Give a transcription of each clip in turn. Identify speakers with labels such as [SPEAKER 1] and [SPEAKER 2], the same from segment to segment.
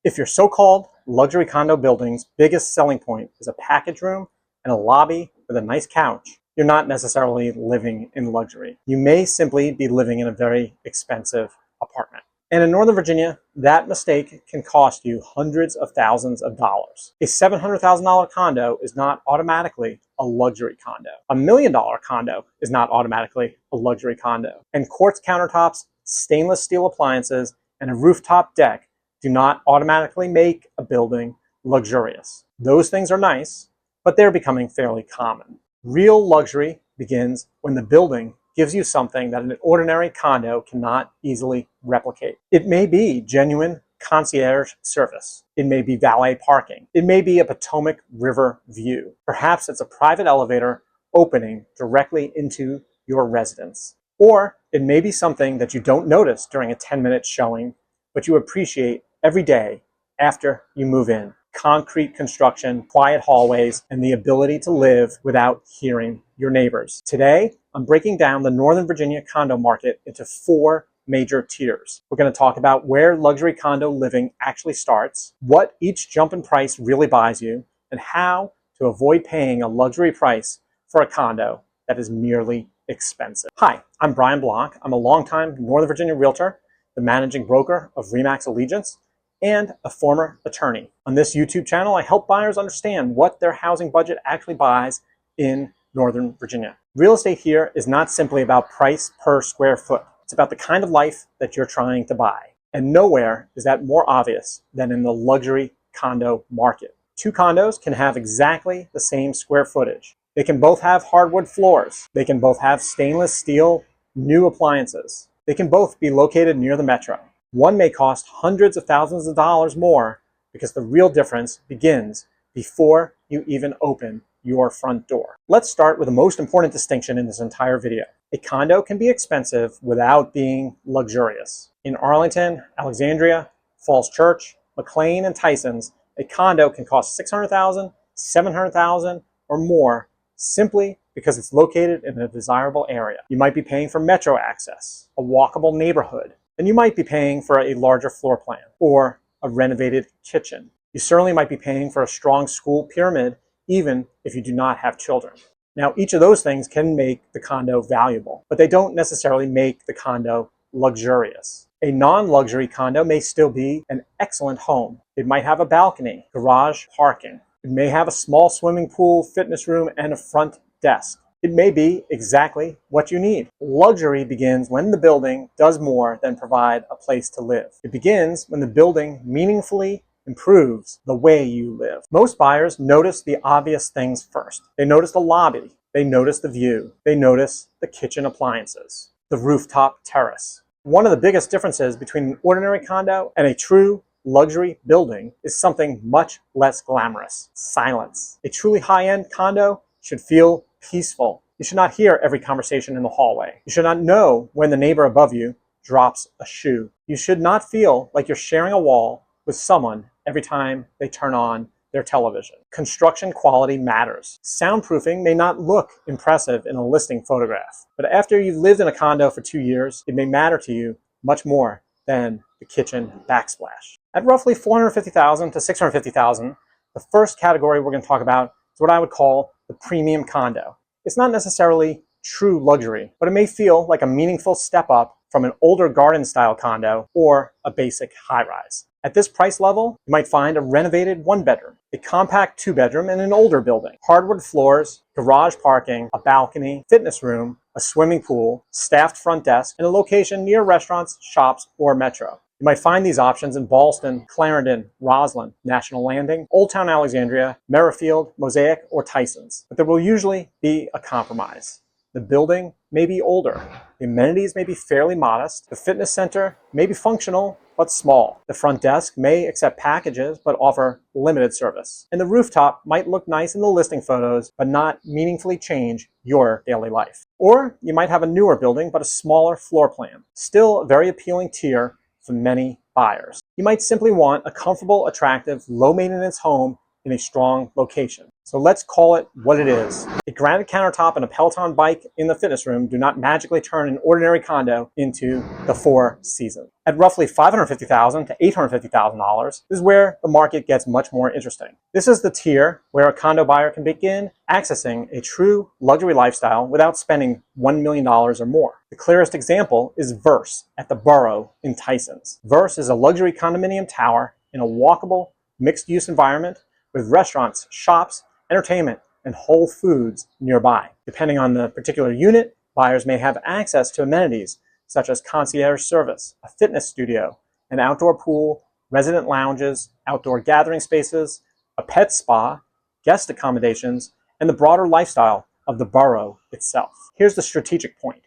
[SPEAKER 1] If your so-called luxury condo building's biggest selling point is a package room and a lobby with a nice couch, you're not necessarily living in luxury. You may simply be living in a very expensive apartment. And in Northern Virginia, that mistake can cost you hundreds of thousands of dollars. A $700,000 condo is not automatically a luxury condo. A $1 million condo is not automatically a luxury condo. And quartz countertops, stainless steel appliances, and a rooftop deck do not automatically make a building luxurious. Those things are nice, but they're becoming fairly common. Real luxury begins when the building gives you something that an ordinary condo cannot easily replicate. It may be genuine concierge service. It may be valet parking. It may be a Potomac River view. Perhaps it's a private elevator opening directly into your residence. Or it may be something that you don't notice during a 10-minute showing, but you appreciate every day after you move in. Concrete construction, quiet hallways, and the ability to live without hearing your neighbors. Today, I'm breaking down the Northern Virginia condo market into 4 major tiers. We're going to talk about where luxury condo living actually starts, what each jump in price really buys you, and how to avoid paying a luxury price for a condo that is merely expensive. Hi, I'm Brian Block. I'm a longtime Northern Virginia realtor, the managing broker of RE/MAX Allegiance, and a former attorney. On this YouTube channel, I help buyers understand what their housing budget actually buys in Northern Virginia. Real estate here is not simply about price per square foot. It's about the kind of life that you're trying to buy. And nowhere is that more obvious than in the luxury condo market. 2 condos can have exactly the same square footage. They can both have hardwood floors. They can both have stainless steel new appliances. They can both be located near the metro. One may cost hundreds of thousands of dollars more because the real difference begins before you even open your front door. Let's start with the most important distinction in this entire video. A condo can be expensive without being luxurious. In Arlington, Alexandria, Falls Church, McLean, and Tysons, a condo can cost $600,000, $700,000, or more simply because it's located in a desirable area. You might be paying for metro access, a walkable neighborhood, and you might be paying for a larger floor plan or a renovated kitchen. You certainly might be paying for a strong school pyramid, even if you do not have children. Now, each of those things can make the condo valuable, but they don't necessarily make the condo luxurious. A non-luxury condo may still be an excellent home. It might have a balcony, garage, parking. It may have a small swimming pool, fitness room, and a front desk. It may be exactly what you need. Luxury begins when the building does more than provide a place to live. It begins when the building meaningfully improves the way you live. Most buyers notice the obvious things first. They notice the lobby. They notice the view. They notice the kitchen appliances, the rooftop terrace. One of the biggest differences between an ordinary condo and a true luxury building is something much less glamorous: silence. A truly high-end condo should feel peaceful. You should not hear every conversation in the hallway. You should not know when the neighbor above you drops a shoe. You should not feel like you're sharing a wall with someone every time they turn on their television. Construction quality matters. Soundproofing may not look impressive in a listing photograph, but after you've lived in a condo for 2 years, it may matter to you much more than the kitchen backsplash. At roughly $450,000 to $650,000, the first category we're going to talk about is what I would call the premium condo. It's not necessarily true luxury, but it may feel like a meaningful step up from an older garden-style condo or a basic high-rise. At this price level, you might find a renovated 1-bedroom, a compact 2-bedroom in an older building, hardwood floors, garage parking, a balcony, fitness room, a swimming pool, staffed front desk, and a location near restaurants, shops, or metro. You might find these options in Ballston, Clarendon, Rosslyn, National Landing, Old Town Alexandria, Merrifield, Mosaic, or Tysons. But there will usually be a compromise. The building may be older. The amenities may be fairly modest. The fitness center may be functional but small. The front desk may accept packages but offer limited service. And the rooftop might look nice in the listing photos but not meaningfully change your daily life. Or you might have a newer building but a smaller floor plan. Still a very appealing tier for many buyers. You might simply want a comfortable, attractive, low-maintenance home in a strong location. So let's call it what it is. A granite countertop and a Peloton bike in the fitness room do not magically turn an ordinary condo into the Four Seasons. At roughly $550,000 to $850,000, this is where the market gets much more interesting. This is the tier where a condo buyer can begin accessing a true luxury lifestyle without spending $1 million or more. The clearest example is Verse at the Borough in Tysons. Verse is a luxury condominium tower in a walkable, mixed-use environment with restaurants, shops, entertainment, and Whole Foods nearby. Depending on the particular unit, buyers may have access to amenities such as concierge service, a fitness studio, an outdoor pool, resident lounges, outdoor gathering spaces, a pet spa, guest accommodations, and the broader lifestyle of the borough itself. Here's the strategic point.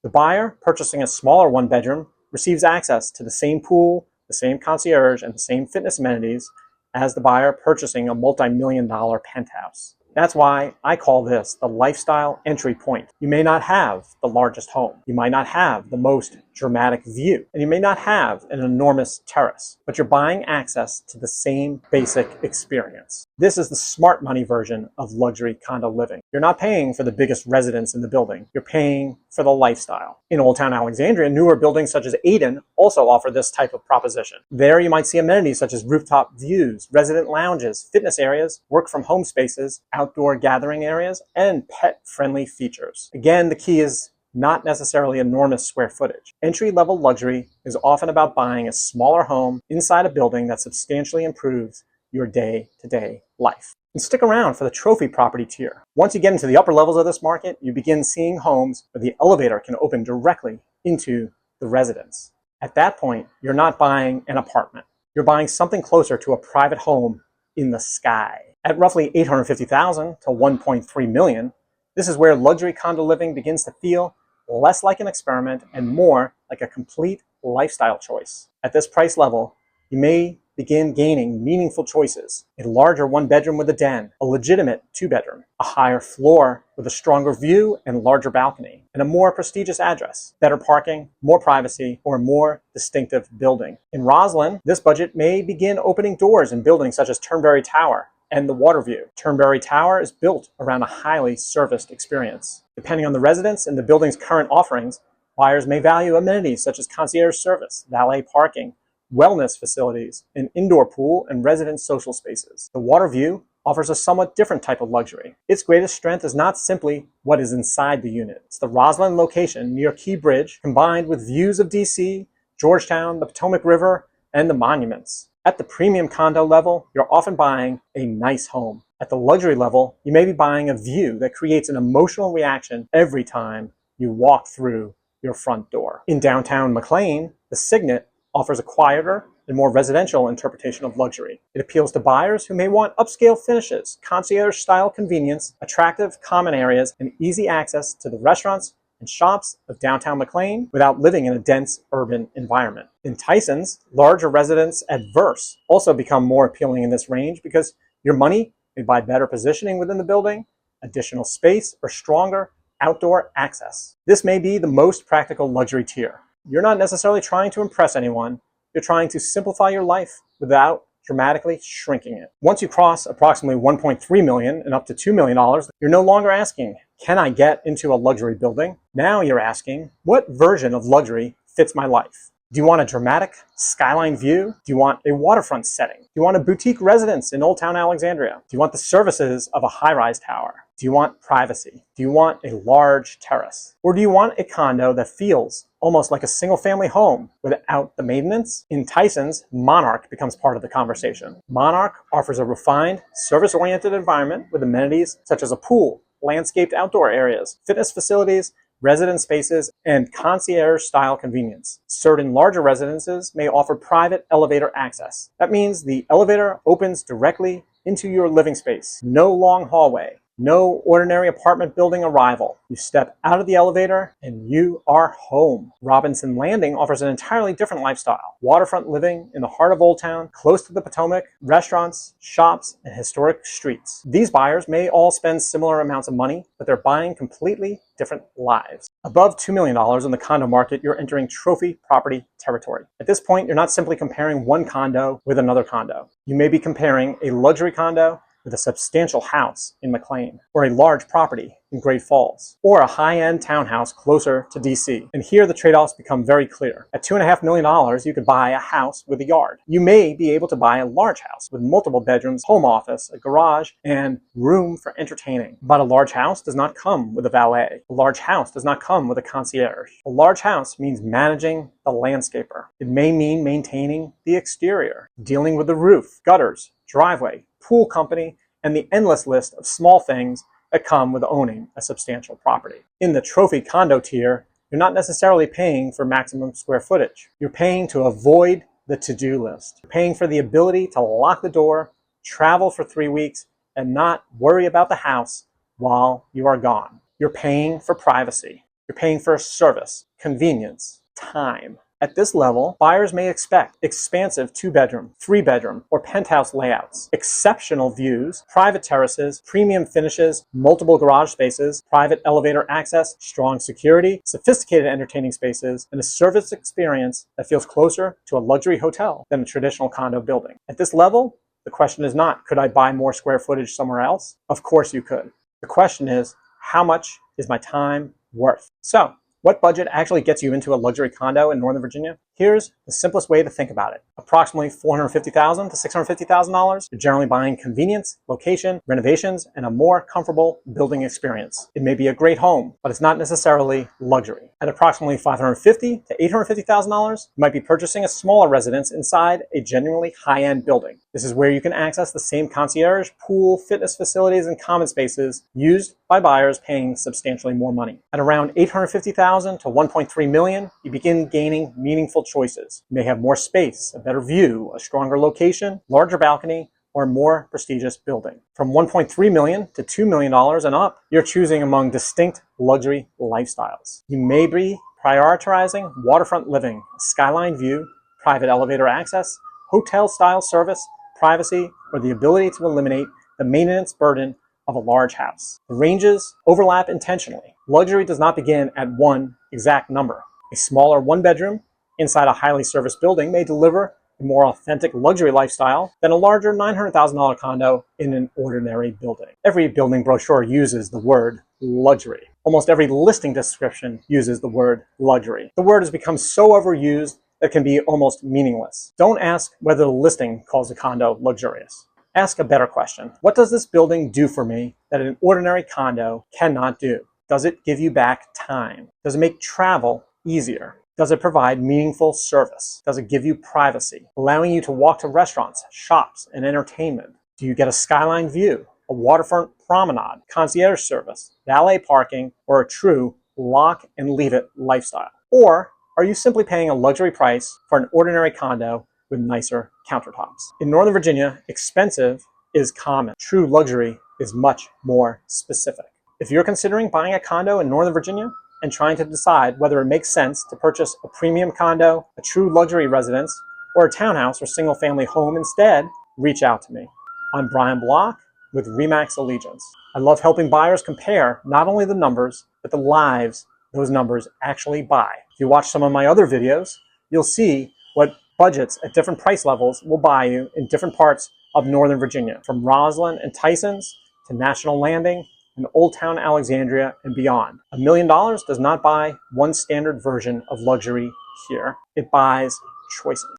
[SPEAKER 1] The buyer purchasing a smaller one-bedroom receives access to the same pool, the same concierge, and the same fitness amenities as the buyer purchasing a multi-million-dollar penthouse. That's why I call this the lifestyle entry point. You may not have the largest home. You might not have the most dramatic view. And you may not have an enormous terrace, but you're buying access to the same basic experience. This is the smart money version of luxury condo living. You're not paying for the biggest residence in the building. You're paying for the lifestyle. In Old Town Alexandria, newer buildings such as Eden also offer this type of proposition. There you might see amenities such as rooftop views, resident lounges, fitness areas, work from home spaces, outdoor gathering areas, and pet-friendly features. Again, the key is not necessarily enormous square footage. Entry-level luxury is often about buying a smaller home inside a building that substantially improves your day-to-day life. And stick around for the trophy property tier. Once you get into the upper levels of this market, you begin seeing homes where the elevator can open directly into the residence. At that point, you're not buying an apartment. You're buying something closer to a private home in the sky. At roughly $850,000 to $1.3 million, this is where luxury condo living begins to feel less like an experiment and more like a complete lifestyle choice. At this price level, you may begin gaining meaningful choices. A larger one-bedroom with a den, a legitimate two-bedroom, a higher floor with a stronger view and larger balcony, and a more prestigious address, better parking, more privacy, or a more distinctive building. In Rosslyn, this budget may begin opening doors in buildings such as Turnberry Tower and the Waterview. Turnberry Tower is built around a highly serviced experience. Depending on the residence and the building's current offerings, buyers may value amenities such as concierge service, valet parking, wellness facilities, an indoor pool, and resident social spaces. The Waterview offers a somewhat different type of luxury. Its greatest strength is not simply what is inside the unit. It's the Rosslyn location near Key Bridge, combined with views of DC, Georgetown, the Potomac River, and the monuments. At the premium condo level, you're often buying a nice home. At the luxury level, you may be buying a view that creates an emotional reaction every time you walk through your front door. In downtown McLean, the Signet offers a quieter and more residential interpretation of luxury. It appeals to buyers who may want upscale finishes, concierge-style convenience, attractive common areas, and easy access to the restaurants and shops of downtown McLean without living in a dense urban environment. In Tysons, larger residents at Verse also become more appealing in this range because your money may buy better positioning within the building, additional space, or stronger outdoor access. This may be the most practical luxury tier. You're not necessarily trying to impress anyone. You're trying to simplify your life without dramatically shrinking it. Once you cross approximately $1.3 million and up to $2 million, you're no longer asking, can I get into a luxury building? Now you're asking, what version of luxury fits my life? Do you want a dramatic skyline view? Do you want a waterfront setting? Do you want a boutique residence in Old Town Alexandria? Do you want the services of a high-rise tower? Do you want privacy? Do you want a large terrace? Or do you want a condo that feels almost like a single-family home without the maintenance? In Tysons, Monarch becomes part of the conversation. Monarch offers a refined, service-oriented environment with amenities such as a pool, landscaped outdoor areas, fitness facilities, resident spaces, and concierge-style convenience. Certain larger residences may offer private elevator access. That means the elevator opens directly into your living space. No long hallway, No ordinary apartment building arrival. You step out of the elevator and you are home. Robinson Landing offers an entirely different lifestyle. Waterfront living in the heart of Old Town, close to the Potomac, restaurants, shops, and historic streets. These buyers may all spend similar amounts of money, but they're buying completely different lives. Above $2 million in the condo market, you're entering trophy property territory. At this point, you're not simply comparing one condo with another condo. You may be comparing a luxury condo with a substantial house in McLean, or a large property in Great Falls, or a high-end townhouse closer to DC. And here the trade-offs become very clear. At $2.5 million, you could buy a house with a yard. You may be able to buy a large house with multiple bedrooms, home office, a garage, and room for entertaining. But a large house does not come with a valet. A large house does not come with a concierge. A large house means managing the landscaper. It may mean maintaining the exterior, dealing with the roof, gutters, driveway, pool company, and the endless list of small things that come with owning a substantial property. In the trophy condo tier, you're not necessarily paying for maximum square footage. You're paying to avoid the to-do list. You're paying for the ability to lock the door, travel for 3 weeks, and not worry about the house while you are gone. You're paying for privacy. You're paying for service, convenience, time. At this level, buyers may expect expansive 2-bedroom, 3-bedroom, or penthouse layouts, exceptional views, private terraces, premium finishes, multiple garage spaces, private elevator access, strong security, sophisticated entertaining spaces, and a service experience that feels closer to a luxury hotel than a traditional condo building. At this level, the question is not, could I buy more square footage somewhere else? Of course you could. The question is, how much is my time worth? So, what budget actually gets you into a luxury condo in Northern Virginia? Here's the simplest way to think about it. Approximately $450,000 to $650,000. You're generally buying convenience, location, renovations, and a more comfortable building experience. It may be a great home, but it's not necessarily luxury. At approximately $550,000 to $850,000, you might be purchasing a smaller residence inside a genuinely high-end building. This is where you can access the same concierge, pool, fitness facilities, and common spaces used by buyers paying substantially more money. At around $850,000 to $1.3 million, you begin gaining meaningful choices. You may have more space, a better view, a stronger location, larger balcony, or a more prestigious building. From $1.3 million to $2 million and up, you're choosing among distinct luxury lifestyles. You may be prioritizing waterfront living, a skyline view, private elevator access, hotel-style service, privacy, or the ability to eliminate the maintenance burden of a large house. The ranges overlap intentionally. Luxury does not begin at one exact number. A smaller 1-bedroom inside a highly serviced building may deliver a more authentic luxury lifestyle than a larger $900,000 condo in an ordinary building. Every building brochure uses the word luxury. Almost every listing description uses the word luxury. The word has become so overused that it can be almost meaningless. Don't ask whether the listing calls a condo luxurious. Ask a better question. What does this building do for me that an ordinary condo cannot do? Does it give you back time? Does it make travel easier? Does it provide meaningful service? Does it give you privacy, allowing you to walk to restaurants, shops, and entertainment? Do you get a skyline view, a waterfront promenade, concierge service, valet parking, or a true lock and leave it lifestyle? Or are you simply paying a luxury price for an ordinary condo with nicer countertops? In Northern Virginia, expensive is common. True luxury is much more specific. If you're considering buying a condo in Northern Virginia and trying to decide whether it makes sense to purchase a premium condo, a true luxury residence, or a townhouse or single-family home instead, reach out to me. I'm Brian Block with RE/MAX Allegiance. I love helping buyers compare not only the numbers, but the lives those numbers actually buy. If you watch some of my other videos, you'll see what budgets at different price levels will buy you in different parts of Northern Virginia, from Rosslyn and Tysons to National Landing and Old Town Alexandria and beyond. $1 million does not buy one standard version of luxury here. It buys choices.